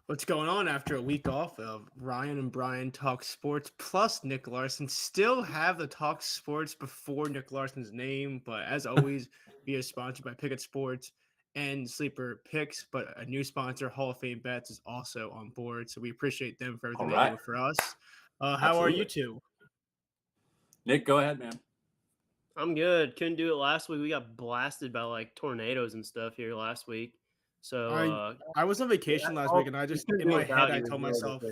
What's going on after a week off of Ryan and Brian Talk Sports plus NicLarson? Still have the Talk Sports before NicLarson's name, but as always, we are sponsored by Pickett Sports and Sleeper Picks. But a new sponsor, Hall of Fame Bets, is also on board. So we appreciate them for All everything they right. do for us. How are you Absolutely. two? Nick, go ahead, man. I'm good. Couldn't do it last week. We got blasted by like tornadoes and stuff here last week. So I was on vacation last week, and I just couldn't in do my it head without I you is told the other myself thing.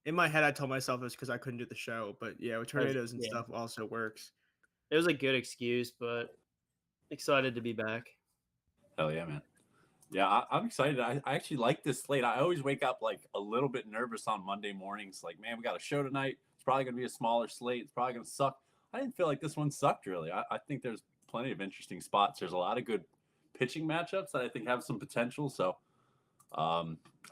it was because I couldn't do the show. But yeah, with tornadoes and Yeah. stuff also works. It was a good excuse, but excited to be back. Hell yeah, man. Yeah, I'm excited. I actually like this slate. I always wake up like a little bit nervous on Monday mornings. Like, man, we got a show tonight. It's probably going to be a smaller slate. It's probably going to suck. I didn't feel like this one sucked, really. I think there's plenty of interesting spots. There's a lot of good pitching matchups that I think have some potential. So, I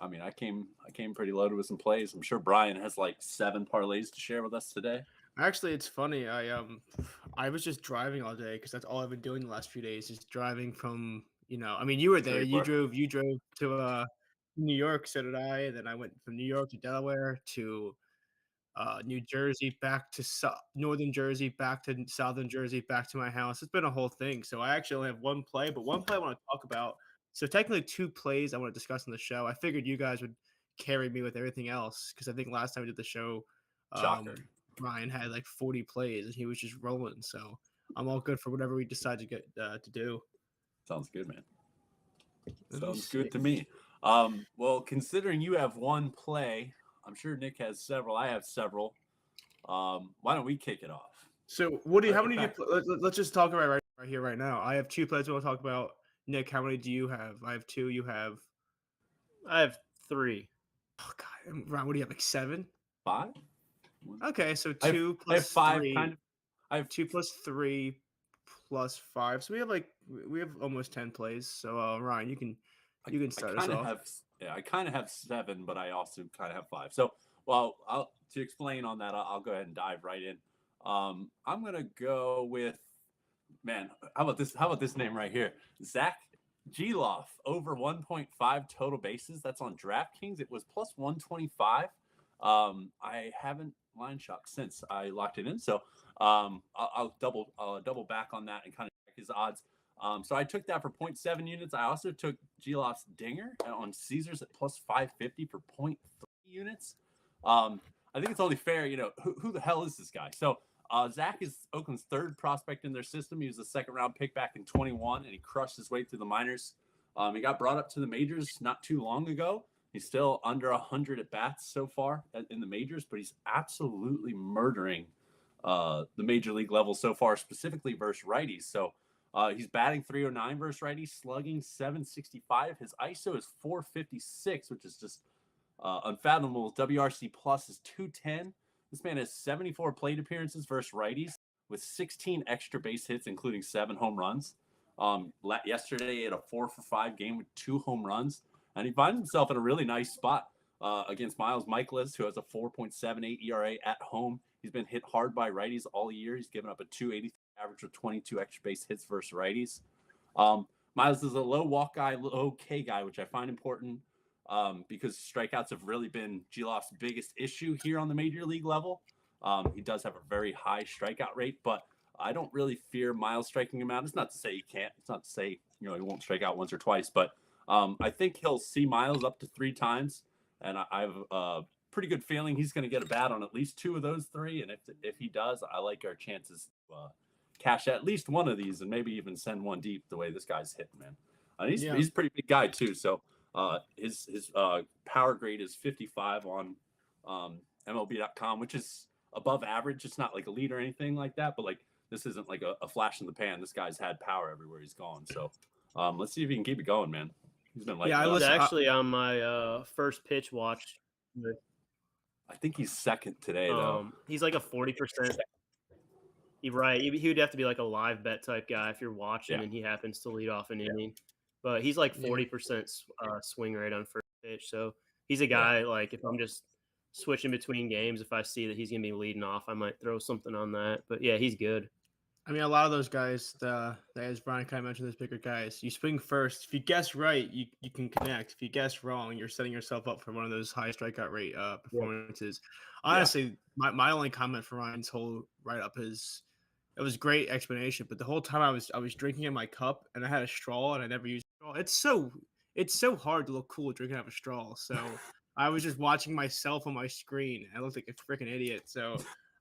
mean, I came pretty loaded with some plays. I'm sure Brian has like 7 parlays to share with us today. Actually, it's funny. I was just driving all day because that's all I've been doing the last few days. Just driving from, I mean, you were there. You drove to New York. So did I. And then I went from New York to Delaware to New Jersey, back to northern Jersey, back to southern Jersey, back to my house. It's been a whole thing. So I actually only have one play, but one play I want to talk about. So technically 2 plays I want to discuss on the show. I figured you guys would carry me with everything else because I think last time we did the show, Shocker. Ryan had like 40 plays and he was just rolling. So I'm all good for whatever we decide to get to do. Sounds good, man. Sounds good to me. Well, considering you have one play, I'm sure Nick has several. I have several. Why don't we kick it off? So, Woody, how many do you let's just talk about right here, right now. I have 2 plays we want to talk about. Nick, how many do you have? I have 2. You have? I have 3. Oh, God. Ryan, what do you have, like 7? 5? Okay, so 2 plus I have 5, 3. kind of. I have 2 plus 3 plus 5. So we have almost 10 plays. So, Ryan, you can start us off. I kind of have 7, but I also kind of have 5. So, well, to explain on that, I'll go ahead and dive right in. I'm gonna go with, man. How about this? How about this name right here? Zach Geloff, over 1.5 total bases. That's on DraftKings. It was plus 125. I haven't line shocked since I locked it in. So I'll double back on that and kind of check his odds. So I took that for 0.7 units. I also took Geloff's Dinger on Caesars at plus 550 for 0.3 units. I think it's only fair, who the hell is this guy? So Zach is Oakland's 3rd prospect in their system. He was a 2nd-round pick back in 21, and he crushed his way through the minors. He got brought up to the majors not too long ago. He's still under 100 at bats so far in the majors, but he's absolutely murdering the major league level so far, specifically versus righties. So he's batting 309 versus righties, slugging 765. His ISO is 456, which is just unfathomable. WRC plus is 210. This man has 74 plate appearances versus righties with 16 extra base hits, including 7 home runs. Yesterday, he had a 4-for-5 game with 2 home runs, and he finds himself in a really nice spot against Miles Michaelis, who has a 4.78 ERA at home. He's been hit hard by righties all year. He's given up a 283 average with 22 extra base hits versus righties. Miles is a low walk guy, low K guy, which I find important because strikeouts have really been Geloff's biggest issue here on the major league level. He does have a very high strikeout rate, but I don't really fear Miles striking him out. It's not to say he can't. It's not to say he won't strike out once or twice, but I think he'll see Miles up to 3 times, and I have a pretty good feeling he's going to get a bat on at least 2 of those 3. And if he does, I like our chances to cash at least one of these and maybe even send one deep the way this guy's hitting, man. He's a pretty big guy too. So his power grade is 55 on MLB.com, which is above average. It's not like a lead or anything like that, but like this isn't like a flash in the pan. This guy's had power everywhere he's gone. So let's see if he can keep it going, man. He's been like, I was actually on my first pitch watch. I think he's 2nd today though. He's like a 40%. You're right. He would have to be like a live bet type guy if you're watching and he happens to lead off an inning. But he's like 40% swing rate on first pitch. So he's a guy like if I'm just switching between games, if I see that he's going to be leading off, I might throw something on that. But yeah, he's good. I mean, a lot of those guys, as Brian kind of mentioned, those bigger guys, you swing first. If you guess right, you can connect. If you guess wrong, you're setting yourself up for one of those high strikeout rate performances. Honestly, my only comment for Ryan's whole write up is it was great explanation, but the whole time I was drinking in my cup and I had a straw and I never used a straw. It's so hard to look cool drinking out of a straw. So I was just watching myself on my screen. I looked like a freaking idiot. So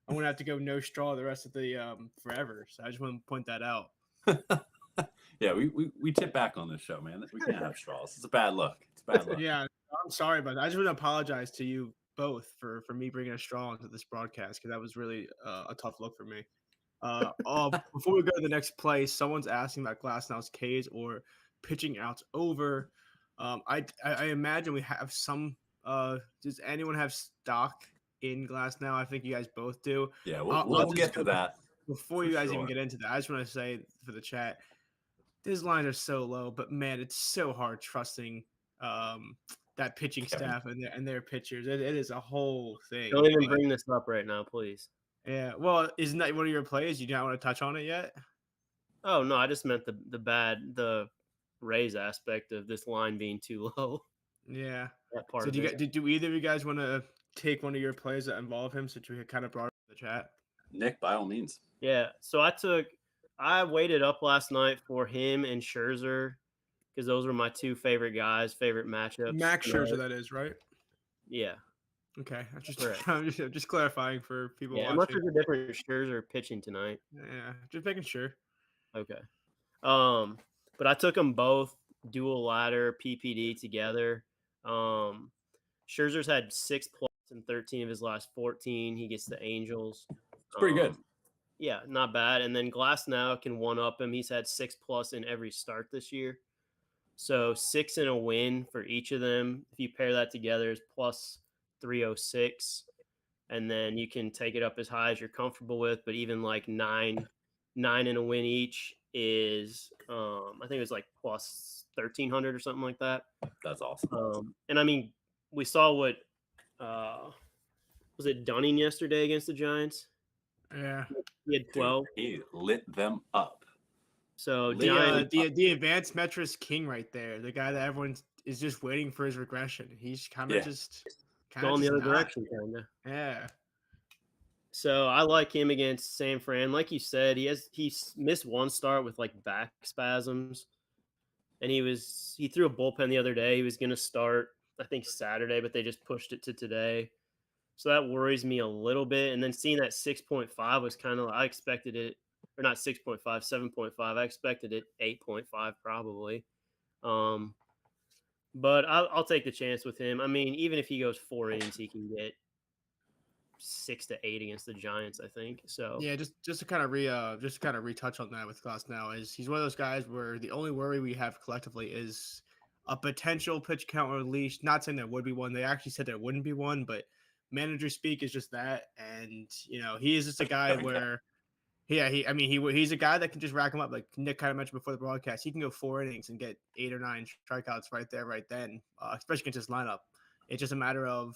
I'm gonna have to go no straw the rest of the forever. So I just want to point that out. Yeah, we tip back on this show, man. We can't have straws. It's a bad look. It's a bad look. Yeah, I'm sorry about that. I just want to apologize to you both for me bringing a straw into this broadcast because that was really a tough look for me. Before we go to the next play, someone's asking about Glasnow's K's or pitching outs over. I imagine we have some. Does anyone have stock in Glasnow? I think you guys both do. Yeah, we'll get to that. Before you guys even get into that, I just want to say for the chat, these lines are so low, but man, it's so hard trusting that pitching staff and their pitchers. It is a whole thing. Don't even bring this up right now, please. Yeah, well, isn't that one of your plays? You don't want to touch on it yet? Oh no, I just meant the Rays aspect of this line being too low. Yeah. That part So do either of you guys want to take one of your plays that involve him since we kind of brought it in the chat? Nick, by all means. Yeah. So I waited up last night for him and Scherzer because those were my two favorite guys, favorite matchups. Max Scherzer, that is, right? Yeah. Okay. I'm just clarifying for people watching. Unless there's a different Scherzer pitching tonight. Yeah, just making sure. Okay. But I took them both dual ladder PPD together. Scherzer's had 6+ in 13 of his last 14. He gets the Angels. It's pretty good. Yeah, not bad. And then Glasnow can one up him. He's had 6+ in every start this year. So 6 in a win for each of them. If you pair that together, is plus 306. And then you can take it up as high as you're comfortable with. But even like 9 in a win each is, I think it was like plus 1,300 or something like that. That's awesome. And I mean, we saw what was it Dunning yesterday against the Giants? Yeah, he had 12. Dude, he lit them up. So the advanced metrics king right there, the guy that everyone is just waiting for his regression. He's kind of just going the other direction, kind of. Yeah. So I like him against San Fran. Like you said, he missed one start with like back spasms, and he threw a bullpen the other day. He was going to start, I think, Saturday, but they just pushed it to today. So that worries me a little bit. And then seeing that 6.5 was kind of, I expected it, or not 6.5, 7.5. I expected it 8.5 probably. But I'll take the chance with him. I mean, even if he goes 4 innings, he can get 6 to 8 against the Giants, I think. So yeah, just to kind of retouch on that with Glasnow is he's one of those guys where the only worry we have collectively is a potential pitch count release. Not saying there would be one. They actually said there wouldn't be one, but manager speak is just that. And he is just a guy where he's a guy that can just rack him up. Like Nick kind of mentioned before the broadcast, he can go 4 innings and get 8 or 9 strikeouts right there, right then, especially against his lineup. It's just a matter of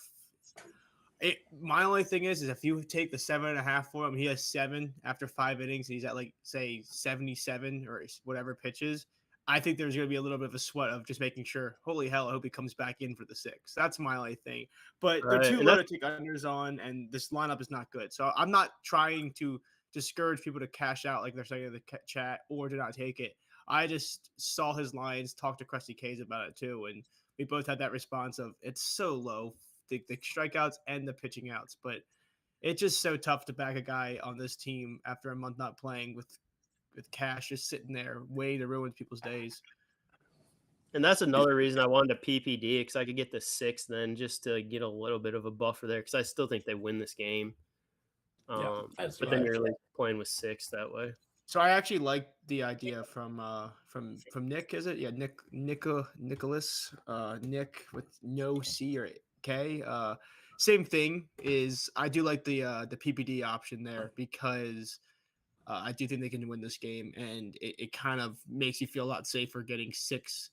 it. My only thing is if you take the 7.5 for him, he has 7 after 5 innings. And he's at like say 77 or whatever pitches. I think there's going to be a little bit of a sweat of just making sure, holy hell, I hope he comes back in for the 6. That's my only thing. But they're too low to take unders on, and this lineup is not good. So I'm not trying to discourage people to cash out like they're saying in the chat or to not take it. I just saw his lines, talked to Krusty K's about it too, and we both had that response of it's so low, the strikeouts and the pitching outs. But it's just so tough to back a guy on this team after a month not playing with cash just sitting there waiting to ruin people's days. And that's another reason I wanted to PPD, because I could get the 6 then just to get a little bit of a buffer there, because I still think they win this game. But then you're really playing with 6 that way. So I actually like the idea from Nick, is it? Yeah, Nicholas, Nick with no C or K. Same thing is I do like the PPD option there because I do think they can win this game, and it kind of makes you feel a lot safer getting 6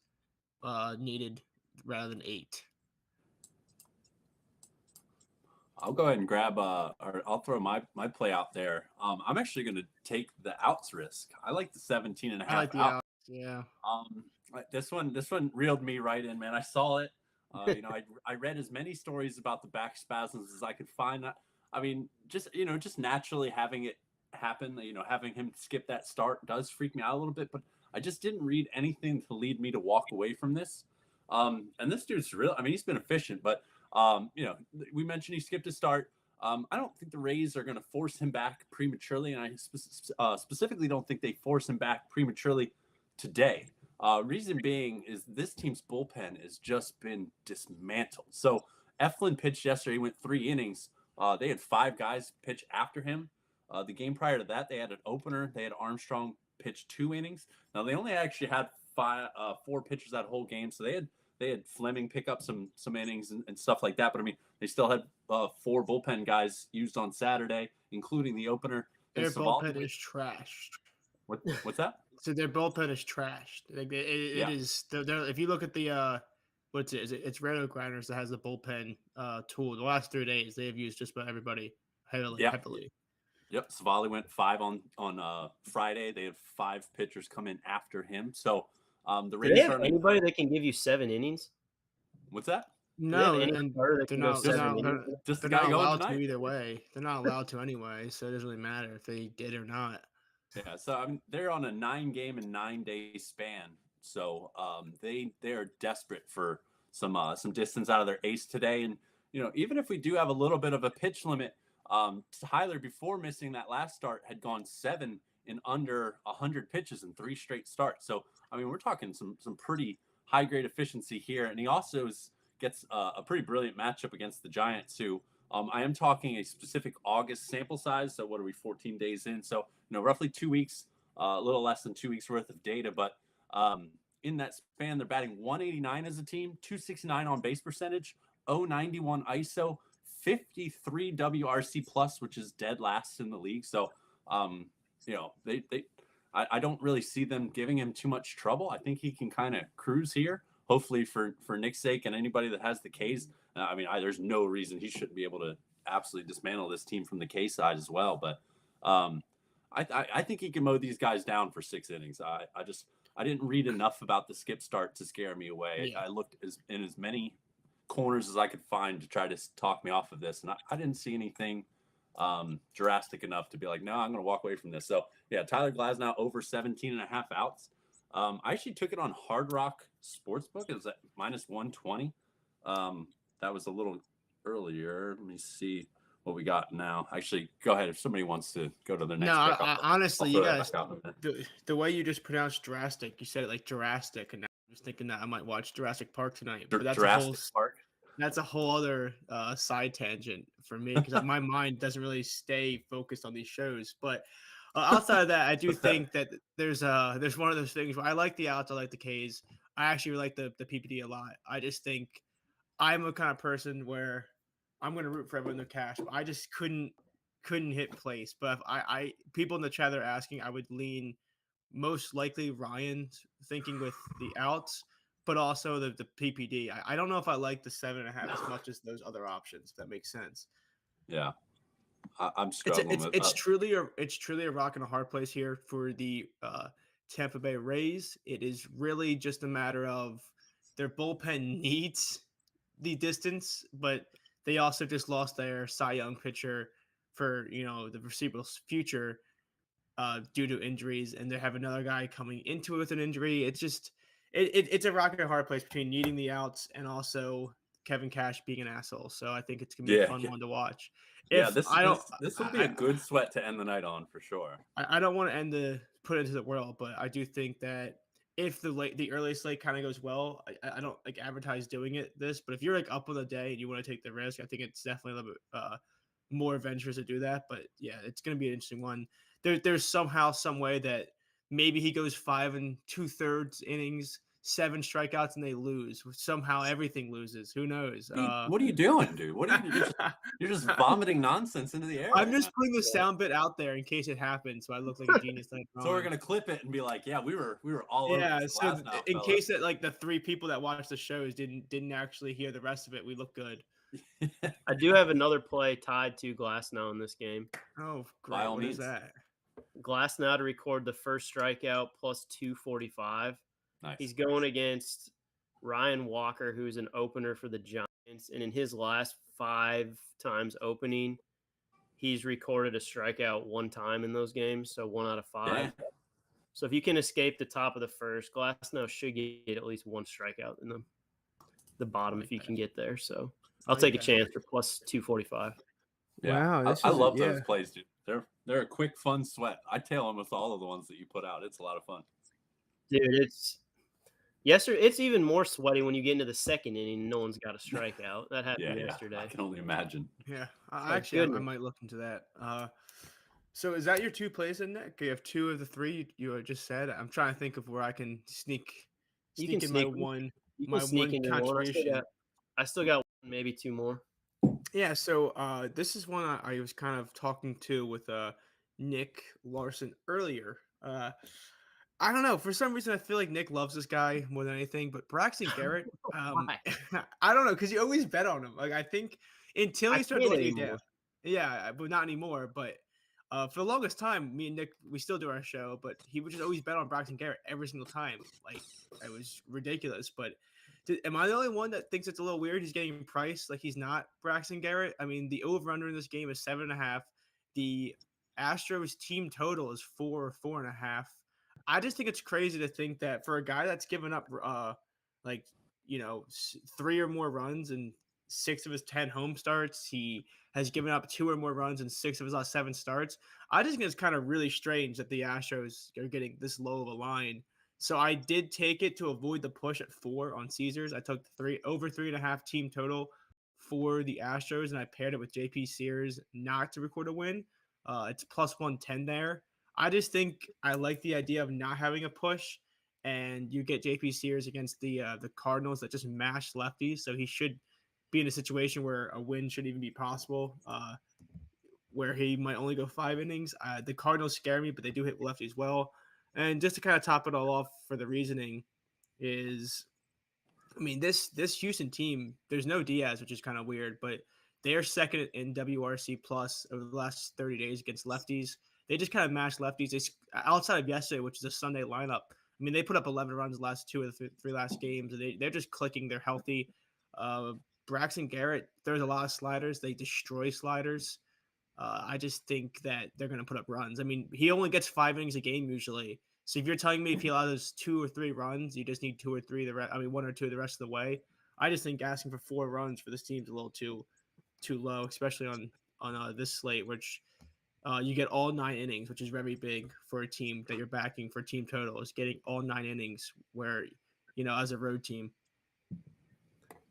needed rather than 8. I'll go ahead and grab or I'll throw my play out there. I'm actually going to take the outs risk. I like the 17 and a I half like the out. outs. Yeah. This one reeled me right in, man. I saw it. I read as many stories about the back spasms as I could find. I mean, just naturally having it happen, having him skip that start does freak me out a little bit, but I just didn't read anything to lead me to walk away from this. And this dude's real. I mean, he's been efficient, but we mentioned he skipped a start. I don't think the Rays are going to force him back prematurely, and I specifically don't think they force him back prematurely today. Reason being is this team's bullpen has just been dismantled. So Eflin pitched yesterday. He went 3 innings. They had 5 guys pitch after him. The game prior to that, they had an opener. They had Armstrong pitch 2 innings. Now they only actually had 4 pitchers that whole game, so they had Fleming pick up some innings and stuff like that. But I mean, they still had 4 bullpen guys used on Saturday, including the opener. Their bullpen is trashed. What's that? So their bullpen is trashed. Like it is. If you look at the what's it? It's Rado Grinders that has the bullpen tool. The last 3 days they have used just about everybody heavily. Yep, Savali went 5 on Friday. They had 5 pitchers come in after him. So the Rays do they have anybody that can give you 7 innings? What's that? No, and they're not allowed to either way. They're not allowed to anyway, so it doesn't really matter if they did or not. Yeah, so they're on a 9-game and 9-day span. So they are desperate for some distance out of their ace today. And even if we do have a little bit of a pitch limit, Tyler, before missing that last start, had gone 7 in under 100 pitches in 3 straight starts. So I mean, we're talking some pretty high grade efficiency here, and he also gets a pretty brilliant matchup against the Giants, who I am talking a specific August sample size. So what are we, 14 days in? So roughly 2 weeks, a little less than 2 weeks worth of data, but in that span, they're batting 189 as a team, 269 on base percentage, 091 ISO, 53 WRC plus, which is dead last in the league. So, I don't really see them giving him too much trouble. I think he can kind of cruise here, hopefully for Nick's sake and anybody that has the Ks. There's no reason he shouldn't be able to absolutely dismantle this team from the K side as well. But I think he can mow these guys down for 6 innings. I didn't read enough about the skip start to scare me away. Yeah. I looked in as many corners as I could find to try to talk me off of this, and I didn't see anything drastic enough to be like, no, I'm going to walk away from this. So yeah, Tyler Glasnow over 17 and a half outs. I actually took it on Hard Rock Sportsbook. It was at -120. That was a little earlier. Let me see what we got now. Actually, go ahead if somebody wants to go to the next. No, honestly, you guys, the way you just pronounced drastic, you said it like Jurassic, and I'm just thinking that I might watch Jurassic Park tonight. But that's That's a whole other side tangent for me because my mind doesn't really stay focused on these shows. But outside of that, I do think that there's one of those things where I like the outs, I like the Ks. I actually like the PPD a lot. I just think I'm a kind of person where I'm going to root for everyone to cash, but I just couldn't hit place. But if I people in the chat are asking, I would lean most likely Ryan thinking with the outs, but also the PPD. I don't know if I like the 7.5 as much as those other options. If that makes sense. Yeah, I'm struggling. It's truly a rock and a hard place here for the Tampa Bay Rays. It is really just a matter of their bullpen needs the distance, but they also just lost their Cy Young pitcher for the foreseeable future due to injuries, and they have another guy coming into it with an injury. It's just it's a rock and a hard place between needing the outs and also Kevin Cash being an asshole. So I think it's gonna be a fun one to watch. This will be a good sweat to end the night on for sure. I don't want to put it into the world, but I do think that if the early slate kind of goes well, I don't like advertise doing this, but if you're like up on the day and you want to take the risk, I think it's definitely a little bit more adventurous to do that. But yeah, it's going to be an interesting one. There's somehow, some way that maybe he goes 5 2/3 innings, 7 strikeouts, and they lose. Somehow everything loses. Who knows? What are you doing, dude? What are you? You're just vomiting nonsense into the air. I'm just putting the sound bit out there in case it happens, so I look like a genius. So we're gonna clip it and be like, yeah, we were all over. Yeah, so in case that like the 3 people that watch the shows didn't actually hear the rest of it, we look good. I do have another play tied to Glasnow in this game. Oh, By great. all What is means. that? Glasnow to record the first strikeout plus 245. Nice. He's going against Ryan Walker, who's an opener for the Giants. And in his last 5 times opening, he's recorded a strikeout 1 time in those games. So 1 out of 5. Yeah. So if you can escape the top of the first, Glasnow should get at least 1 strikeout in the bottom if you can get there. So I'll take a chance for plus 245. Yeah. Wow, I love those plays, dude. They're a quick, fun sweat. I tail them with all of the ones that you put out. It's a lot of fun. Dude, it's even more sweaty when you get into the second inning and no one's got a strikeout. That happened yesterday. I can only imagine. Yeah, I I might look into that. So is that your 2 plays in, Nick? You have 2 of the 3 you just said. I'm trying to think of where I can sneak in my one contribution. I still got 1, maybe 2 more. Yeah, so this is one I was kind of talking to with NicLarson earlier. I don't know. For some reason, I feel like Nick loves this guy more than anything. But Braxton Garrett, I don't know, because you always bet on him. Like I think until he started letting you down. Yeah, but not anymore. But for the longest time, me and Nick, we still do our show, but he would just always bet on Braxton Garrett every single time. Like it was ridiculous. But am I the only one that thinks it's a little weird? He's getting priced like he's not Braxton Garrett. I mean, the over/under in this game is 7.5. The Astros team total is 4.5. I just think it's crazy to think that for a guy that's given up, 3 or more runs in 6 of his 10 home starts, he has given up 2 or more runs in 6 of his last 7 starts. I just think it's kind of really strange that the Astros are getting this low of a line. So I did take it to avoid the push at 4 on Caesars. I took over 3.5 team total for the Astros, and I paired it with JP Sears not to record a win. It's plus 110 there. I just think I like the idea of not having a push, and you get JP Sears against the Cardinals that just mash lefties, so he should be in a situation where a win should even be possible, where he might only go 5 innings. The Cardinals scare me, but they do hit lefties well. And just to kind of top it all off for the reasoning is, I mean, this Houston team, there's no Diaz, which is kind of weird, but they are second in WRC plus over the last 30 days against lefties. They just kind of mashed lefties. Outside of yesterday, which is a Sunday lineup, I mean, they put up 11 runs the last 2 of the 3 last games. They're just clicking. They're healthy. Braxton Garrett, there's a lot of sliders. They destroy sliders. I just think that they're going to put up runs. I mean, he only gets 5 innings a game usually. So if you're telling me if he allows 2 or 3 runs, you just need 2 or 3. 1 or 2 the rest of the way. I just think asking for 4 runs for this team's a little too low, especially on this slate, which you get all 9 innings, which is very big for a team that you're backing for team total, is getting all 9 innings where, as a road team.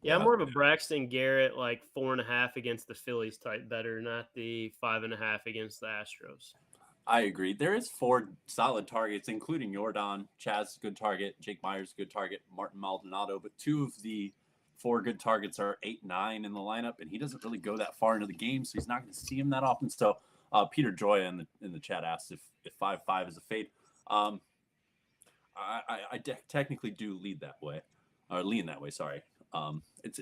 Yeah, I'm more of a Braxton Garrett, like 4.5 against the Phillies type better, not the 5.5 against the Astros. I agree. There is 4 solid targets, including Yordan. Chaz, good target. Jake Myers, good target. Martin Maldonado. But 2 of the 4 good targets are 8-9 in the lineup, and he doesn't really go that far into the game, so he's not going to see him that often. So Peter Joya in the chat asked if 5-5 is a fade. I technically do lean that way. Sorry.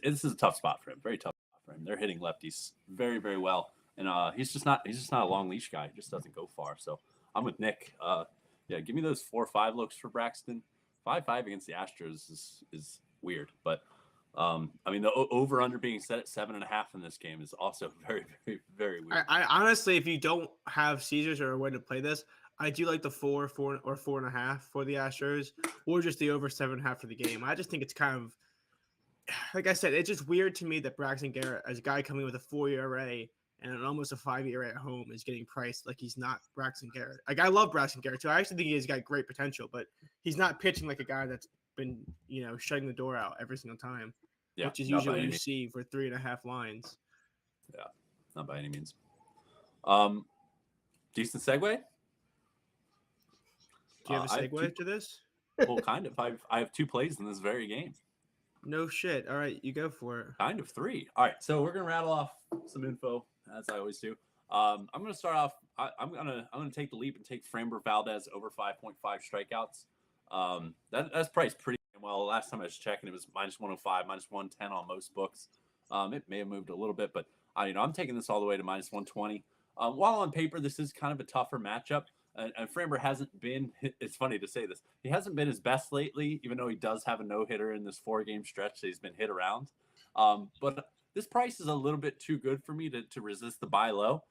This is a tough spot for him. Very tough spot for him. They're hitting lefties very, very well, and he's just not a long leash guy. He just doesn't go far. So I'm with Nick. Give me those 4-5 looks for Braxton. 5-5 against the Astros is weird, but I mean the over under being set at 7.5 in this game is also very, very, very weird. I honestly, if you don't have Caesars or a way to play this, I do like the 4 or 4.5 for the Astros, or just the over 7.5 for the game. I just think it's kind of, like I said, it's just weird to me that Braxton Garrett, as a guy coming with a 4 ERA and almost a 5 ERA at home, is getting priced like he's not Braxton Garrett. Like I love Braxton Garrett too. I actually think he's got great potential, but he's not pitching like a guy that's been, shutting the door out every single time, which is usually what you see for 3.5 lines. Yeah, not by any means. Decent segue. Do you have a segue to this? Well, kind of. I have 2 plays in this very game. No shit. All right, you go for it. Kind of 3. All right, so we're gonna rattle off some info as I always do. I'm gonna start off. I'm gonna take the leap and take Framber Valdez over 5.5 strikeouts. That's priced pretty well. Last time I was checking, it was -105, -110 on most books. It may have moved a little bit, but I'm taking this all the way to minus 120. While on paper, this is kind of a tougher matchup. And Framber hasn't been, it's funny to say this, he hasn't been his best lately, even though he does have a no-hitter in this 4-game stretch that he's been hit around. But this price is a little bit too good for me to resist the buy low.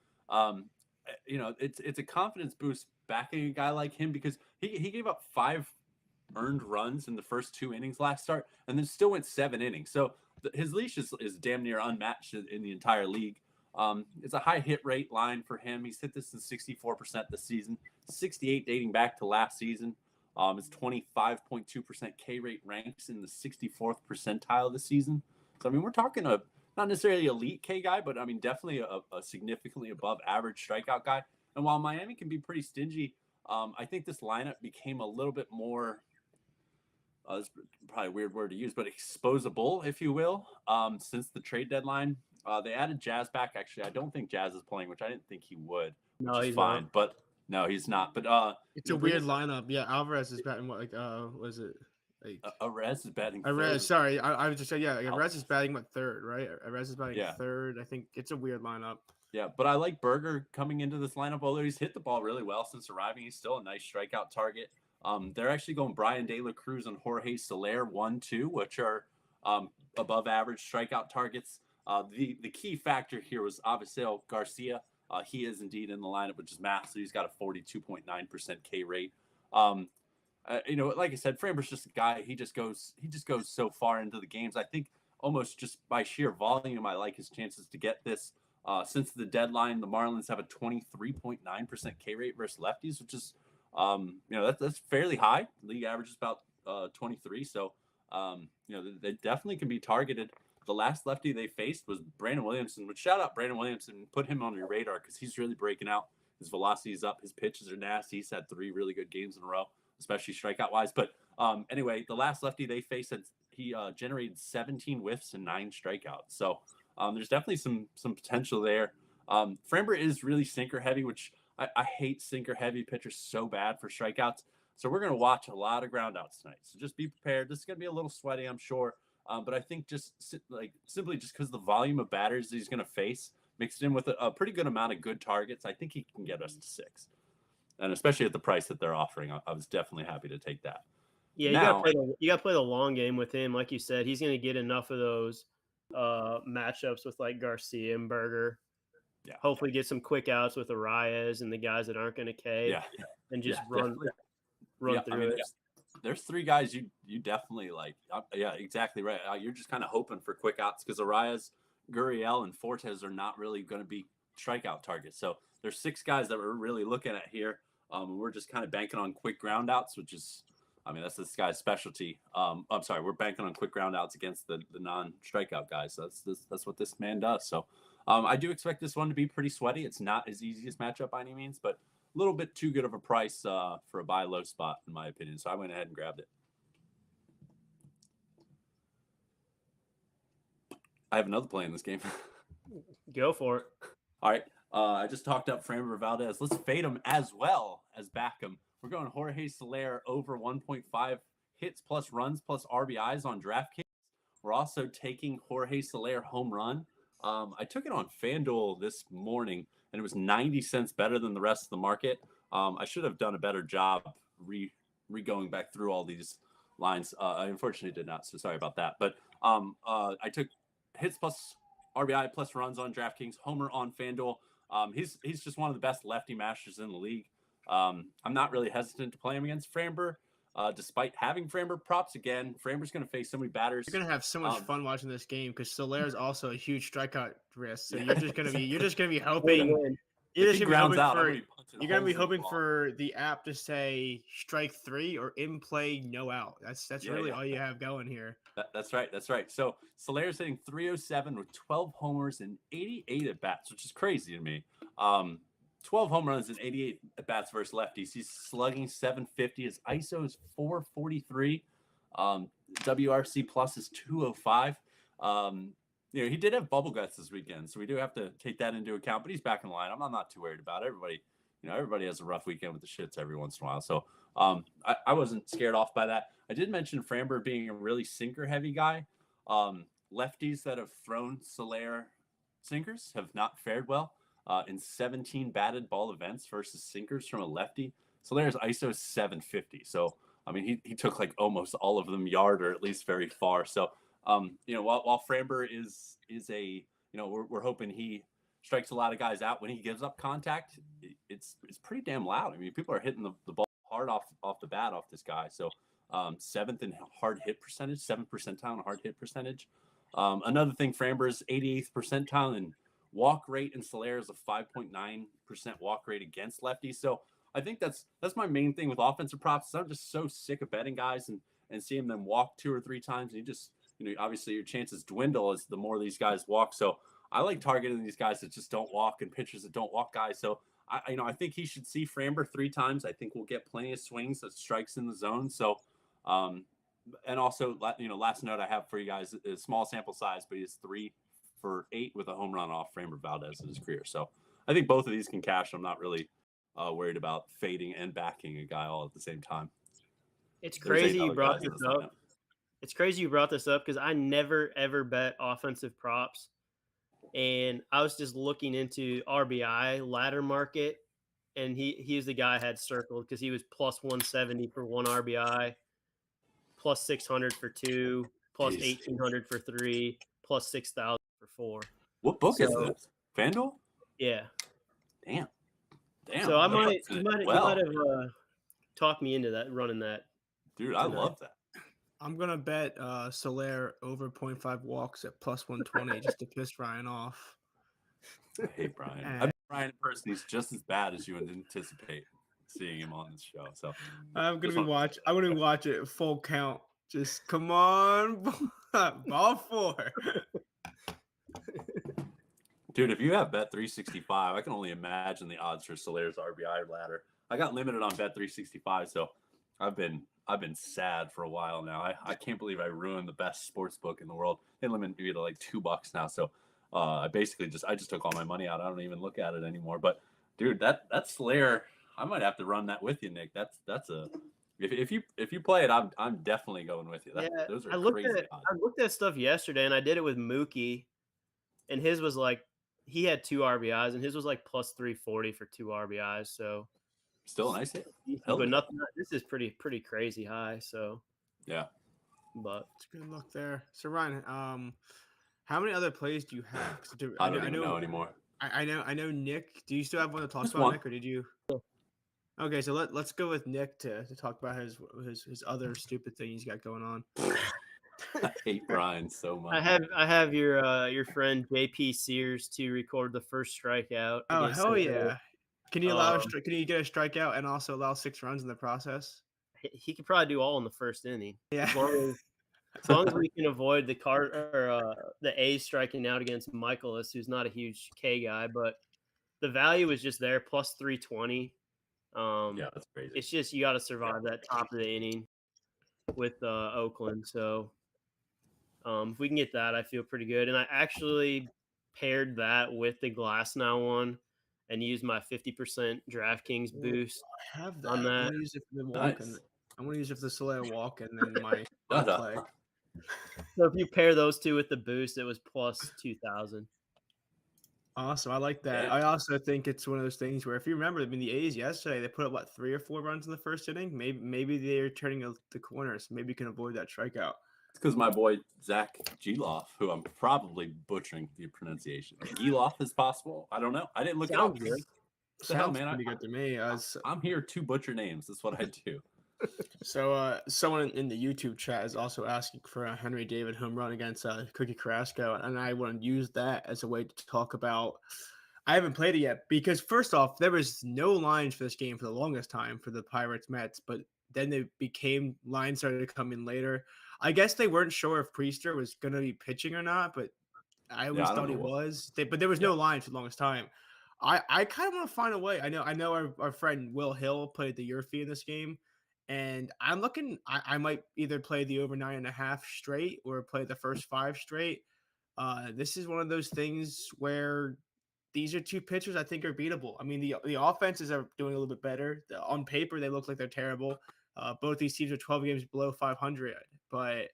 It's a confidence boost backing a guy like him because he gave up 5 earned runs in the first 2 innings last start and then still went 7 innings. So his leash is damn near unmatched in the entire league. It's a high hit rate line for him. He's hit this in 64% this season, 68 dating back to last season. His 25.2% K rate ranks in the 64th percentile this season. So, we're talking not necessarily elite K guy, but definitely a significantly above average strikeout guy. And while Miami can be pretty stingy, I think this lineup became a little bit more, it's probably a weird word to use, but exposable, if you will, since the trade deadline. They added Jazz back. Actually, I don't think Jazz is playing, which I didn't think he would. No, he's fine. Not. But no, he's not. But it's a weird lineup. Yeah, Alvarez is batting what was it? Like Arez is batting third. Sorry, I was just saying, yeah, Arez is batting third, right? Arez is batting third. I think it's a weird lineup. Yeah, but I like Berger coming into this lineup. Although he's hit the ball really well since arriving, he's still a nice strikeout target. They're actually going Brian De La Cruz and Jorge Soler 1-2, which are above average strikeout targets. The key factor here was Avisail Garcia. He is indeed in the lineup, which is massive. He's got a 42.9% K rate. Like I said, Framber's just a guy. He just goes so far into the games. I think almost just by sheer volume, I like his chances to get this. Since the deadline, the Marlins have a 23.9% K rate versus lefties, which is that's fairly high. League average is about 23. So they definitely can be targeted. The last lefty they faced was Brandon Williamson. But shout out Brandon Williamson, put him on your radar because he's really breaking out. His velocity is up. His pitches are nasty. He's had 3 really good games in a row, especially strikeout wise. But anyway, the last lefty they faced, he generated 17 whiffs and 9 strikeouts. So there's definitely some potential there. Framber is really sinker heavy, which I hate sinker heavy pitchers so bad for strikeouts. So we're going to watch a lot of ground outs tonight. So just be prepared. This is going to be a little sweaty, I'm sure. But I think simply just because the volume of batters he's going to face mixed in with a pretty good amount of good targets, I think he can get us to 6. And especially at the price that they're offering, I was definitely happy to take that. Yeah, you got to play the long game with him. Like you said, he's going to get enough of those matchups with like Garcia and Berger. Yeah. Hopefully get some quick outs with Arias and the guys that aren't going to K. Yeah. And just run through it. There's 3 guys you definitely like. Yeah, exactly right. You're just kind of hoping for quick outs because Arias, Gurriel, and Fortes are not really going to be strikeout targets. So there's 6 guys that we're really looking at here. We're just kind of banking on quick ground outs, which is, that's this guy's specialty. I'm sorry, we're banking on quick ground outs against the non-strikeout guys. So that's what this man does. So I do expect this one to be pretty sweaty. It's not as easy as matchup by any means, but a little bit too good of a price for a buy low spot, in my opinion. So I went ahead and grabbed it. I have another play in this game. Go for it. All right. I just talked up Framber Valdez. Let's fade him as well as back him. We're going Jorge Soler over 1.5 hits plus runs plus RBIs on DraftKings. We're also taking Jorge Soler home run. I took it on FanDuel this morning, and it was 90 cents better than the rest of the market. I should have done a better job going back through all these lines. I unfortunately did not, so sorry about that. But I took hits plus RBI plus runs on DraftKings, homer on FanDuel. He's just one of the best lefty mashers in the league. I'm not really hesitant to play him against Framber. Despite having Framber props again, Framber's going to face so many batters. You're going to have so much fun watching this game because Soler is also a huge strikeout risk. So you're just going to be hoping. You're going to be hoping for the app to say strike 3 or in play no out. That's really all you have going here. That's right. So Soler's hitting 307 with 12 homers and 88 at bats, which is crazy to me. 12 home runs and 88 at bats versus lefties. He's slugging 750. His ISO is 443. WRC plus is 205. He did have bubble guts this weekend, so we do have to take that into account. But he's back in the line. I'm not too worried about it. Everybody has a rough weekend with the shits every once in a while. So I wasn't scared off by that. I did mention Framber being a really sinker heavy guy. lefties that have thrown Soler sinkers have not fared well. In 17 batted ball events versus sinkers from a lefty, Soler's ISO 750. So I mean, he took like almost all of them yard or at least very far. So while Framber is a we're hoping he strikes a lot of guys out when he gives up contact. It's pretty damn loud. I mean, people are hitting the ball hard off the bat off this guy. So 7th in hard hit percentage, 7th percentile in hard hit percentage. Another thing, Framber's 88th percentile in walk rate, and Soler is a 5.9% walk rate against lefties. So I think that's my main thing with offensive props. I'm just so sick of betting guys and seeing them walk 2 or 3 times. And you just, obviously your chances dwindle as the more these guys walk. So I like targeting these guys that just don't walk and pitchers that don't walk guys. So I think he should see Framber 3 times. I think we'll get plenty of swings that strikes in the zone. So, and also, last note I have for you guys is small sample size, but he's 3 for 8 with a home run off Framber Valdez in his career. So I think both of these can cash. I'm not really worried about fading and backing a guy all at the same time. It's crazy you brought this up. It's crazy you brought this up because I never, ever bet offensive props. And I was just looking into RBI ladder market, and he's the guy I had circled because he was plus 170 for 1 RBI, plus 600 for 2, plus 1,800 for 3, plus 6,000 for 4. What book is this? FanDuel? Yeah. Damn. So I might have talked me into that, running that. Dude, I love that. I'm gonna bet Soler over 0.5 walks at plus 120 just to piss Ryan off. I hate Brian. I bet Brian in person, he's just as bad as you would anticipate seeing him on this show. So I'm gonna watch it full count. Just come on, ball 4. Dude, if you have Bet 365, I can only imagine the odds for Soler's RBI ladder. I got limited on Bet 365, so I've been sad for a while now. I can't believe I ruined the best sports book in the world. They limit me to like $2 now. So I just took all my money out. I don't even look at it anymore. But dude, that Soler, I might have to run that with you, Nick. That's a if you play it, I'm definitely going with you. Those are crazy odds. I looked at stuff yesterday and I did it with Mookie, and his was like he had 2 RBIs and his was like plus 340 for 2 RBIs. So still a nice hit. But nothing. This is pretty crazy high. So yeah, but it's good luck there. So Ryan, how many other plays do you have? I don't even know anymore. I know Nick. Do you still have one to talk about, Nick, or did you? Okay, so let's go with Nick to talk about his other stupid thing he's got going on. I hate Brian so much. I have your friend JP Sears to record the first strikeout. Oh hell yeah! Can you can you get a strikeout and also allow 6 runs in the process? He could probably do all in the first inning. Yeah. As long as we can avoid the A's striking out against Michaelis, who's not a huge K guy, but the value is just there, plus 320. Yeah, that's crazy. It's just you got to survive that top of the inning with Oakland. So if we can get that, I feel pretty good. And I actually paired that with the Glasnow one and used my 50% DraftKings boost. I have that. On that. I'm gonna use it for the walk, and I'm gonna use it for the Soler walk, and then my play. So if you pair those two with the boost, it was plus 2,000. Awesome. I like that. I also think it's one of those things where if you remember, I mean, the A's yesterday, they put up 3 or 4 runs in the first inning. Maybe they're turning the corners. Maybe you can avoid that strikeout. It's because my boy Zach Geloff, who I'm probably butchering the pronunciation. Geloff is possible. I don't know. I didn't look it up. Sounds pretty good to me. I'm here to butcher names. That's what I do. So someone in the YouTube chat is also asking for a Henry David home run against Cookie Carrasco, and I want to use that as a way to talk about. I haven't played it yet because first off, there was no lines for this game for the longest time for the Pirates Mets, but then lines started to come in later. I guess they weren't sure if Priester was going to be pitching or not, but I always thought he was. But there was no line for the longest time. I kind of want to find a way. I know our friend Will Hill played the Yurfee in this game. And I'm looking, I might either play the over 9.5 straight or play the first 5 straight. This is one of those things where these are 2 pitchers I think are beatable. I mean, the offenses are doing a little bit better. On paper, they look like they're terrible. Both these teams are 12 games below 500, but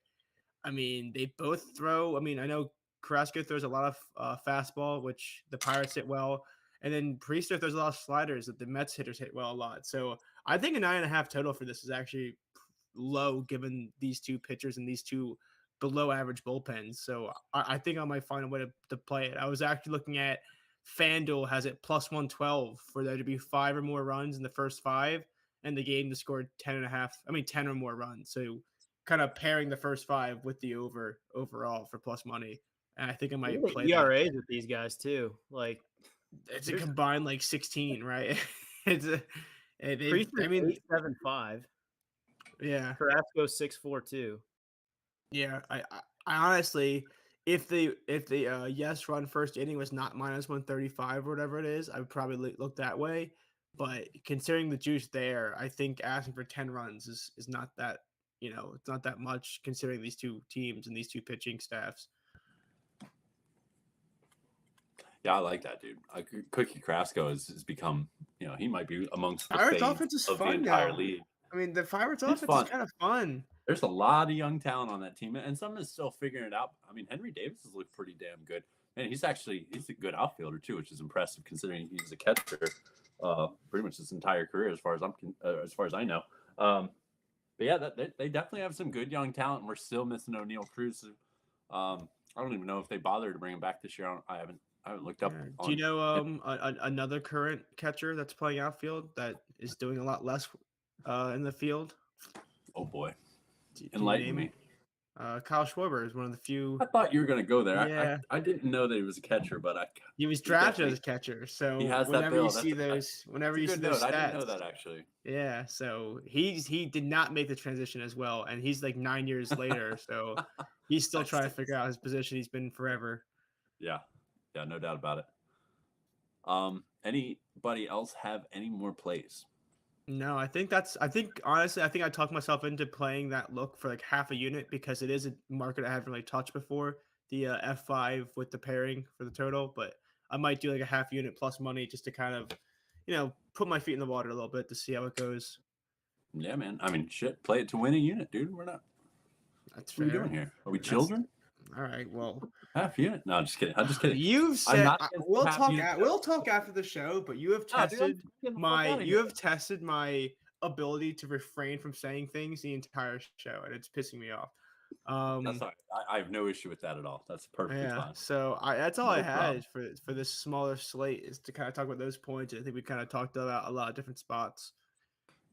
I mean, they both throw. I mean, I know Carrasco throws a lot of fastball, which the Pirates hit well, and then Priester throws a lot of sliders that the Mets hitters hit well a lot. So I think a 9.5 total for this is actually low given these two pitchers and these two below average bullpens. So I think I might find a way to play it. I was actually looking at FanDuel has it plus 112 for there to be 5 or more runs in the first 5 and the game to score 10.5. I mean 10 or more runs. So kind of pairing the first 5 with the overall for plus money. And I think I might play the that. ERAs with these guys too. Like it's a combined like 16, right? it's a I mean 8.75. Yeah. Carrasco 6.42. Yeah, I honestly, if the yes run first inning was not minus 135 or whatever it is, I would probably look that way. But considering the juice there, I think asking for 10 runs is not that, it's not that much considering these two teams and these two pitching staffs. Yeah, I like that, dude. Cookie Carrasco has become, he might be amongst the Pirates fave offense is of the fun entire now. league. I mean, the Pirates It's offense is kind of fun. There's a lot of young talent on that team, and some is still figuring it out. I mean, Henry Davis has looked pretty damn good, and he's a good outfielder too, which is impressive considering he's a catcher pretty much his entire career, as far as I know. But yeah, they definitely have some good young talent, and we're still missing O'Neal Cruz. I don't even know if they bothered to bring him back this year. I haven't looked up. Yeah. Do you know another current catcher that's playing outfield that is doing a lot less in the field? Oh boy, enlighten me. Kyle Schwarber is one of the few. I thought you were going to go there. Yeah. I didn't know that he was a catcher, but he was drafted as a catcher. So he has whenever that you see those, whenever you see those stats, I didn't know that actually. Yeah, so he did not make the transition as well, and he's like 9 years later, so he's still trying to figure out his position. He's been forever. Yeah, no doubt about it. Anybody else have any more plays? No, I think honestly, I talked myself into playing that look for like half a unit because it is a market I haven't really touched before. The F5 with the pairing for the total, but I might do like a half unit plus money just to kind of, put my feet in the water a little bit to see how it goes. Yeah, man. I mean, shit, play it to win a unit, dude. We're not. That's fair. What are we doing here? Are we children? All right. Well, half unit. No, I'm just kidding. I'm just kidding. You've said we'll talk after the show, but you have tested my ability to refrain from saying things the entire show, and it's pissing me off. That's all right. I have no issue with that at all. That's perfectly fine. So that's all I had for this smaller slate is to kind of talk about those points. I think we kind of talked about a lot of different spots.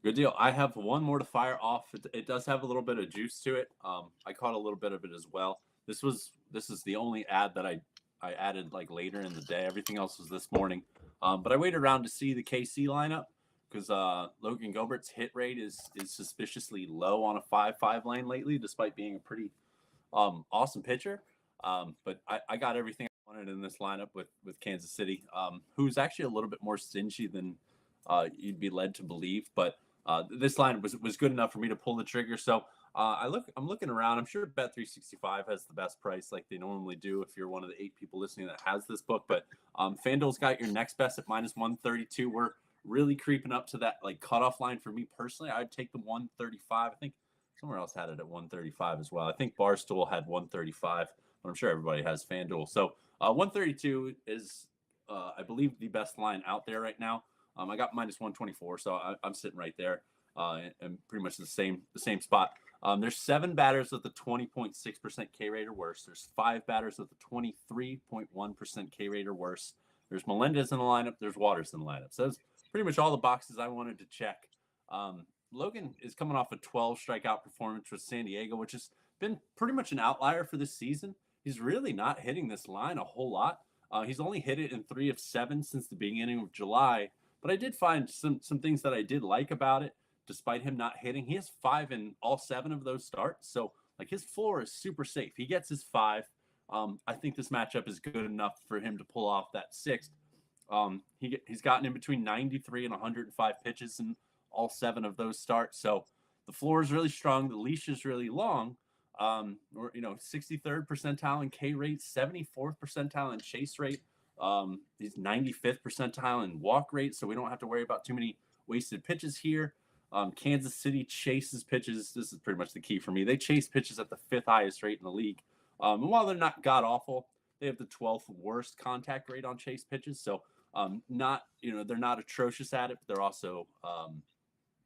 Good deal. I have one more to fire off. It does have a little bit of juice to it. I caught a little bit of it as well. This is the only ad that I added like later in the day. Everything else was this morning. But I waited around to see the KC lineup because Logan Gilbert's hit rate is suspiciously low on a 5-5 lane lately, despite being a pretty awesome pitcher. But I got everything I wanted in this lineup with Kansas City, who's actually a little bit more stingy than you'd be led to believe. But this line was good enough for me to pull the trigger. So I'm looking around. I'm sure Bet365 has the best price like they normally do if you're one of the 8 people listening that has this book. But FanDuel's got your next best at minus 132. We're really creeping up to that like cutoff line for me personally. I'd take the 135. I think somewhere else had it at 135 as well. I think Barstool had 135, but I'm sure everybody has FanDuel. So 132 is, I believe, the best line out there right now. I got minus 124, so I'm sitting right there and pretty much the same spot. There's 7 batters with a 20.6% K rate or worse. There's 5 batters with a 23.1% K rate or worse. There's Melendez in the lineup. There's Waters in the lineup. So that's pretty much all the boxes I wanted to check. Logan is coming off a 12 strikeout performance with San Diego, which has been pretty much an outlier for this season. He's really not hitting this line a whole lot. He's only hit it in 3 of 7 since the beginning of July. But I did find some things that I did like about it, despite him not hitting. He has 5 in all 7 of those starts. So, like, his floor is super safe. He gets his 5. I think this matchup is good enough for him to pull off that 6th. He's gotten in between 93 and 105 pitches in all 7 of those starts. So, the floor is really strong. The leash is really long. 63rd percentile in K rate, 74th percentile in chase rate. He's 95th percentile in walk rate, so we don't have to worry about too many wasted pitches here. Kansas City chases pitches. This is pretty much the key for me. They chase pitches at the 5th highest rate in the league. And while they're not god awful, they have the 12th worst contact rate on chase pitches. So not they're not atrocious at it, but they're also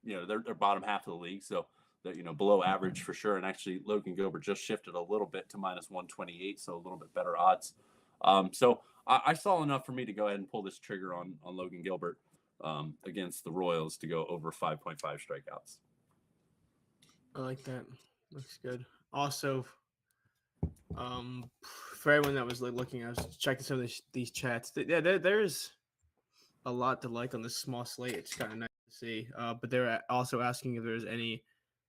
they're bottom half of the league. So they're below average for sure. And actually, Logan Gilbert just shifted a little bit to -128, so a little bit better odds. So I saw enough for me to go ahead and pull this trigger on Logan Gilbert against the Royals to go over 5.5 strikeouts. I like that. Looks good. Also, for everyone that was looking, I was checking some of these chats. Yeah, there's a lot to like on this small slate. It's kind of nice to see. But they're also asking if there's any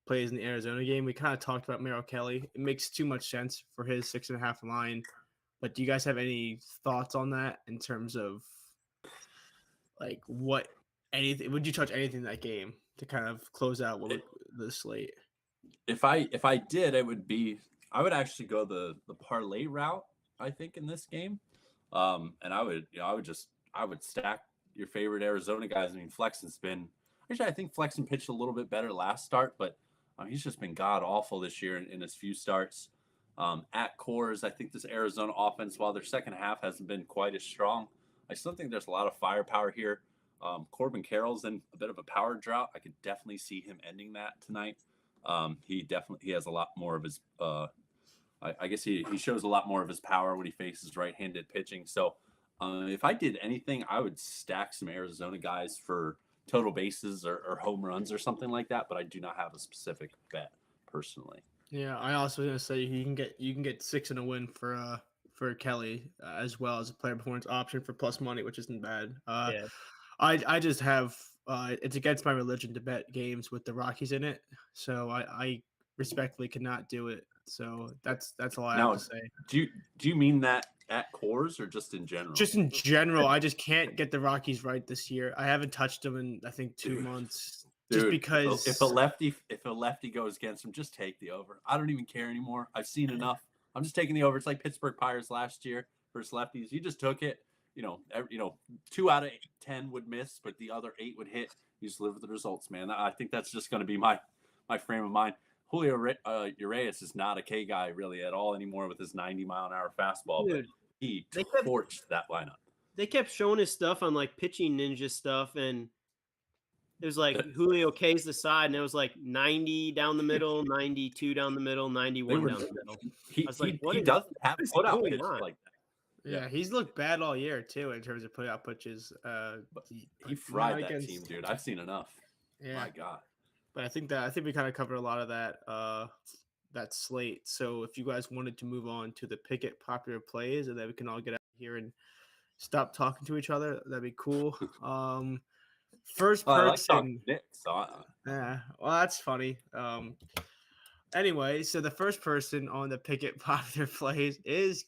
plays in the Arizona game. We kind of talked about Merrill Kelly. It makes too much sense for his 6.5 line. But do you guys have any thoughts on that in terms of like anything? Would you touch anything in that game to kind of close out the slate? If I did, I would actually go the parlay route, I think, in this game. And I would stack your favorite Arizona guys. I mean, Flexen's been actually, I think Flexen pitched a little bit better last start, but he's just been god awful this year in his few starts. At Coors, I think this Arizona offense, while their second half hasn't been quite as strong, I still think there's a lot of firepower here. Corbin Carroll's in a bit of a power drought. I could definitely see him ending that tonight. He has a lot more of his I guess he shows a lot more of his power when he faces right-handed pitching. So if I did anything, I would stack some Arizona guys for total bases or home runs or something like that, but I do not have a specific bet personally. Yeah, I also was gonna say you can get 6 in a win for Kelly as well as a player performance option for plus money, which isn't bad. Yeah. I just have it's against my religion to bet games with the Rockies in it, so I respectfully cannot do it. So that's all I have to say. Do you mean that at Coors or just in general? Just in general, I just can't get the Rockies right this year. I haven't touched them in I think 2 months. Just because if a lefty goes against him, just take the over. I don't even care anymore. I've seen enough. I'm just taking the over. It's like Pittsburgh Pirates last year versus lefties. You just took it. 2 out of 10 would miss, but the other 8 would hit. You just live with the results, man. I think that's just going to be my frame of mind. Julio Urias is not a K guy really at all anymore with his 90-mile-an-hour fastball. Dude, but he torched that lineup. They kept showing his stuff on like Pitching Ninja stuff, and it was like Julio K's the side, and it was like 90 down the middle, 92 down the middle, 91 down the middle. He doesn't have put out pitches like that. Yeah, he's looked bad all year too in terms of putting out pitches. He fried that team, dude. I've seen enough. Yeah. My God. But I think we kind of covered a lot of that slate. So if you guys wanted to move on to the Pickett popular plays, and then we can all get out here and stop talking to each other, that'd be cool. First person. Yeah, well, that's funny. Anyway, so the first person on the Pickett popular plays is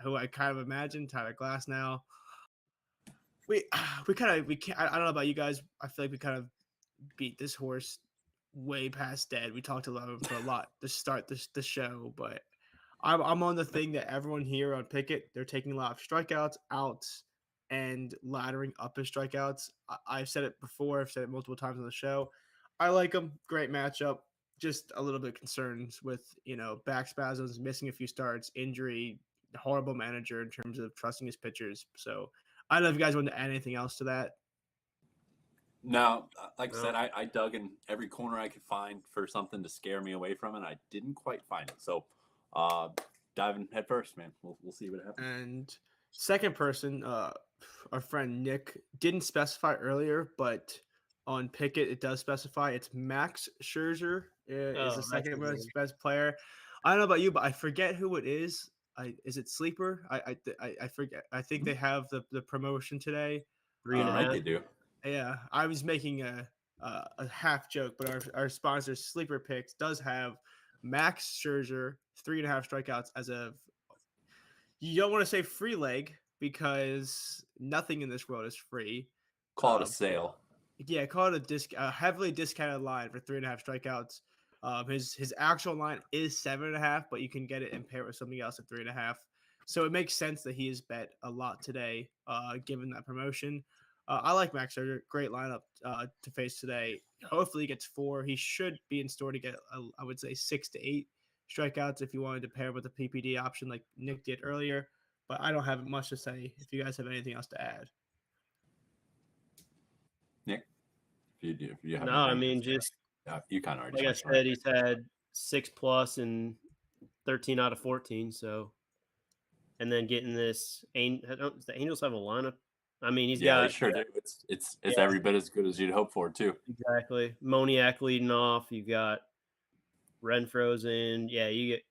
who I kind of imagine, Tyler Glasnow. I don't know about you guys. I feel like we kind of beat this horse way past dead. We talked about him for a lot to start the show, but I'm on the thing that everyone here on Pickett, they're taking a lot of strikeouts, outs, and laddering up his strikeouts. I've said it before. I've said it multiple times on the show. I like him. Great matchup. Just a little bit concerns with, back spasms, missing a few starts, injury, horrible manager in terms of trusting his pitchers. So I don't know if you guys want to add anything else to that. No, like I said, I dug in every corner I could find for something to scare me away from it. I didn't quite find it. So diving head first, man. We'll see what happens. And second person, our friend Nick didn't specify earlier, but on Pickett it does specify. It's Max Scherzer is the second best player. I don't know about you, but I forget who it is. Is it Sleeper? I forget. I think they have the promotion today. 3.5. They do. Yeah, I was making a half joke, but our sponsor Sleeper Picks does have Max Scherzer 3.5 strikeouts as of. You don't want to say free leg because nothing in this world is free. Call it a sale. Yeah, call it a heavily discounted line for 3.5 strikeouts. His actual line is 7.5, but you can get it and pair it with something else at 3.5. So it makes sense that he is bet a lot today, given that promotion. I like Max Scherzer. Great lineup to face today. Hopefully he gets 4. He should be in store to get, I would say, 6 to 8 strikeouts if you wanted to pair with the PPD option like Nick did earlier. But I don't have much to say if you guys have anything else to add. Nick, if you have No, I anything, mean, just you kind of already like I touched on said, it. he's had 6+ and 13 out of 14. So, and then getting this, does the Angels have a lineup? I mean, he's Yeah, they got sure do. It's Yeah. every bit as good as you'd hope for too. exactly Moniak leading off. You've got Renfro's in. Yeah, you get.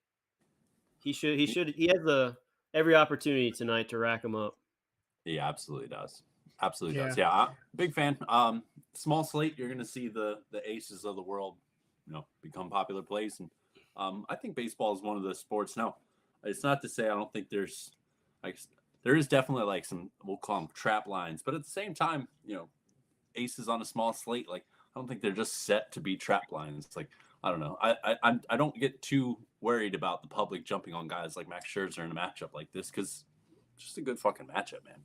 He has every opportunity tonight to rack him up. He absolutely does. Absolutely Yeah. does. Yeah, big fan. Small slate. You're going to see the aces of the world, become popular plays, and I think baseball is one of the sports. Now, it's not to say I don't think there's like there is definitely like some, we'll call them trap lines, but at the same time, aces on a small slate, like I don't think they're just set to be trap lines. Like I don't know. I don't get too worried about the public jumping on guys like Max Scherzer in a matchup like this because it's just a good fucking matchup, man.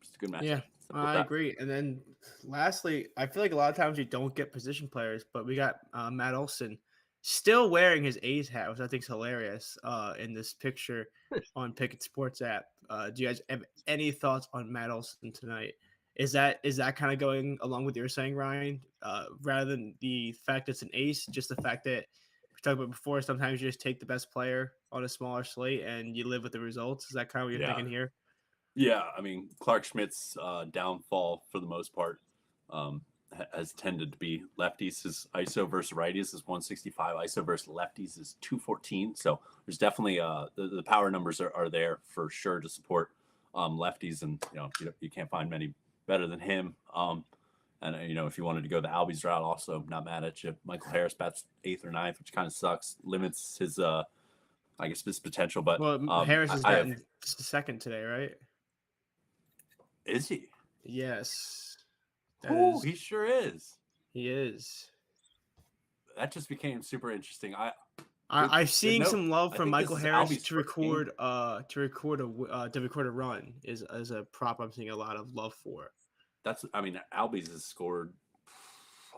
Just a good matchup. Yeah, I agree. And then lastly, I feel like a lot of times you don't get position players, but we got Matt Olson still wearing his A's hat, which I think is hilarious in this picture on Pickett Sports app. Do you guys have any thoughts on Matt Olson tonight? Is that kind of going along with your saying, Ryan? Rather than the fact it's an ace, just the fact that we talked about before, sometimes you just take the best player on a smaller slate and you live with the results. Is that kind of what you're thinking here? Yeah, I mean, Clark Schmidt's downfall for the most part has tended to be lefties. His ISO versus righties is 165. ISO versus lefties is 214. So there's definitely the power numbers are there for sure to support lefties, and you can't find many better than him. And if you wanted to go the Albies route, also not mad at you. Michael Harris bats 8th or 9th, which kind of sucks, limits his I guess his potential. But Harris is batting second today, right? Is he? Yes. He sure is. He is. That just became super interesting. I'm seeing some love from Michael Harris to record a run is a prop I'm seeing a lot of love for. Albies has scored,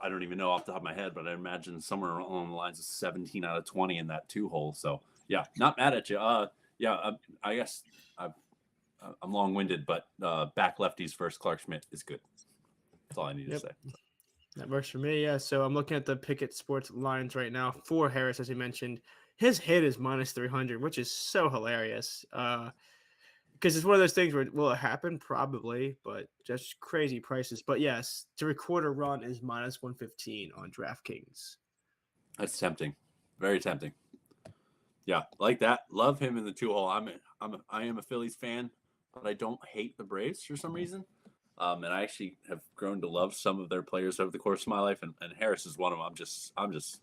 I don't even know off the top of my head, but I imagine somewhere along the lines of 17 out of 20 in that 2-hole. So yeah, not mad at you. I guess I'm long-winded, but back lefties versus Clark Schmidt is good. That's all I need to say. That works for me, yeah. So I'm looking at the Pickett Sports lines right now for Harris, as you mentioned. His hit is minus 300, which is so hilarious. Because it's one of those things where will it happen? Probably, but just crazy prices. But yes, to record a run is minus 115 on DraftKings. That's tempting, very tempting. Yeah, like that. Love him in the 2-hole. I am a Phillies fan, but I don't hate the Braves for some reason. And I actually have grown to love some of their players over the course of my life, and Harris is one of them. I'm just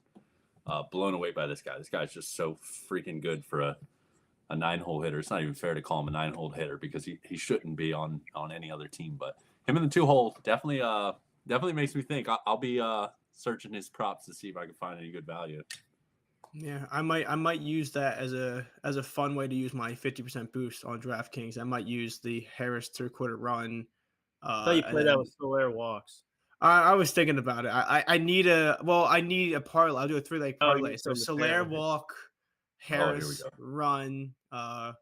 blown away by this guy. This guy's just so freaking good for a 9-hole hitter. It's not even fair to call him a 9-hole hitter because he shouldn't be on any other team. But him in the 2-hole definitely makes me think. I'll be searching his props to see if I can find any good value. Yeah, I might use that as a fun way to use my 50% boost on DraftKings. I might use the Harris 3/4 run. I thought you played that with Soler walks. I was thinking about it. I need a parlay. I'll do a 3-leg parlay. So Soler walk, Harris run. I'll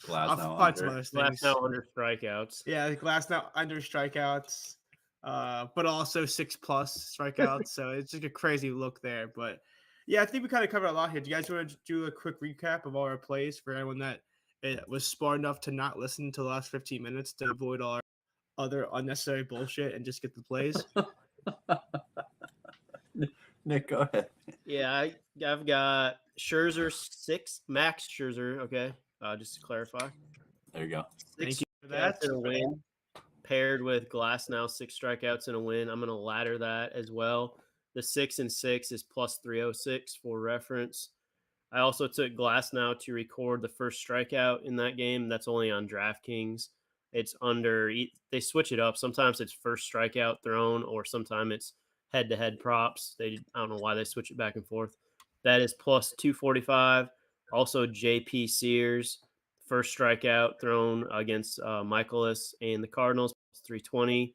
find some other things. Glasnow under strikeouts. Yeah, Glasnow under strikeouts. But also 6+ strikeouts. So it's just a crazy look there. But yeah, I think we kind of covered a lot here. Do you guys want to do a quick recap of all our plays for anyone that was smart enough to not listen to the last 15 minutes to avoid all our other unnecessary bullshit and just get the plays? Nick, go ahead. Yeah, I've got Scherzer 6, Max Scherzer. Okay, just to clarify. There you go. Thank you for that. In a win, paired with Glasnow 6 strikeouts in a win. I'm going to ladder that as well. The 6 and 6 is plus 306 for reference. I also took Glasnow to record the first strikeout in that game. That's only on DraftKings. It's under, they switch it up. Sometimes it's first strikeout thrown, or sometimes it's head-to-head props. I don't know why they switch it back and forth. That is plus 245. Also, JP Sears, first strikeout thrown against Michaelis and the Cardinals, plus 320.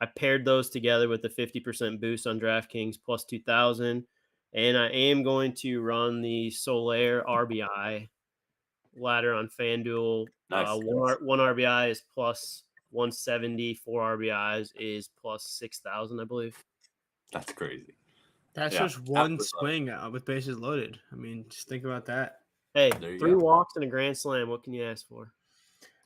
I paired those together with the 50% boost on DraftKings, plus 2,000. And I am going to run the Soler RBI ladder on FanDuel. Nice. One RBI is plus 170. 4 RBIs is plus 6,000, I believe. That's crazy. That's Yeah, just one absolutely. swing with bases loaded. I mean, just think about that. Hey, There you 3 go. walks and a grand slam. What can you ask for?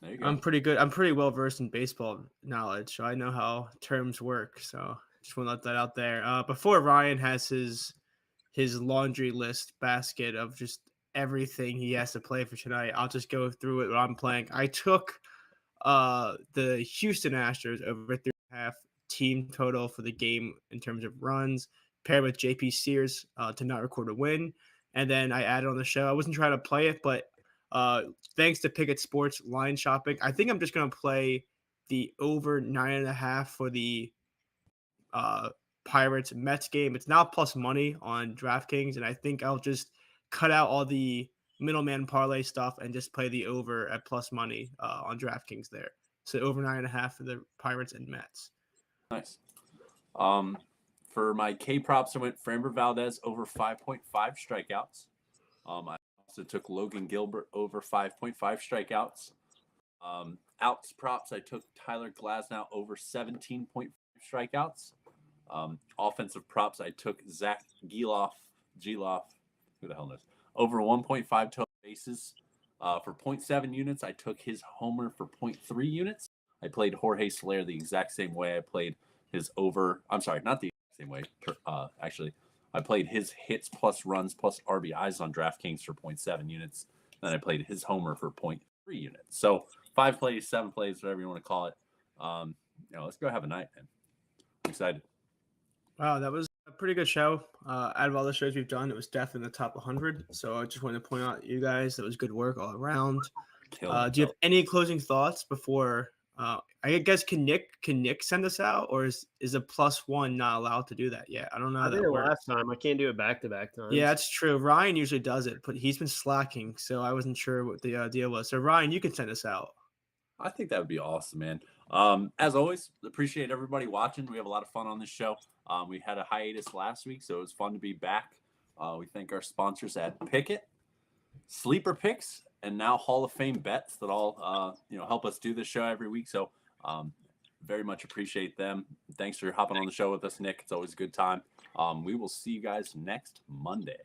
There you go. I'm pretty good. I'm pretty well versed in baseball knowledge, so I know how terms work. So just want to let that out there. Before Ryan has his laundry list basket of just everything he has to play for tonight, I'll just go through it. What I'm playing. I took the Houston Astros over 3.5 team total for the game in terms of runs, paired with JP Sears to not record a win, and then I added on the show. I wasn't trying to play it, but thanks to Pickett Sports line shopping, I think I'm just gonna play the over 9.5 for the Pirates Mets game. It's now plus money on DraftKings, and I think I'll just cut out all the middleman parlay stuff and just play the over at plus money on DraftKings there. So over 9.5 for the Pirates and Mets. Nice. For my K props, I went Framber Valdez over 5.5 strikeouts. I also took Logan Gilbert over 5.5 strikeouts. Outs props, I took Tyler Glasnow over 17.5 strikeouts. Offensive props, I took Zach Geloff, who the hell knows, over 1.5 total bases. For 0.7 units, I took his homer for 0.3 units. I played Jorge Soler the exact same way. I played his over. I'm sorry, not the exact same way. Actually, I played his hits plus runs plus RBIs on DraftKings for 0.7 units. Then I played his homer for 0.3 units. So 5 plays, 7 plays, whatever you want to call it. Let's go have a night, man. I'm excited. Wow, that was a pretty good show. Out of all the shows we've done, it was definitely in the top 100. So I just wanted to point out you guys that was good work all around. Do you have any closing thoughts before? I guess can Nick send us out, or is a +1 not allowed to do that yet? I don't know. I did it last time. I can't do it back-to-back times. Yeah, that's true. Ryan usually does it, but he's been slacking, so I wasn't sure what the deal was. So Ryan, you can send us out. I think that would be awesome, man. As always, appreciate everybody watching. We have a lot of fun on this show. We had a hiatus last week, so it was fun to be back. We thank our sponsors at Pickett, Sleeper Picks, and now Hall of Fame Bets that all help us do this show every week. So very much appreciate them. Thanks for hopping on the show with us, Nick. It's always a good time. We will see you guys next Monday.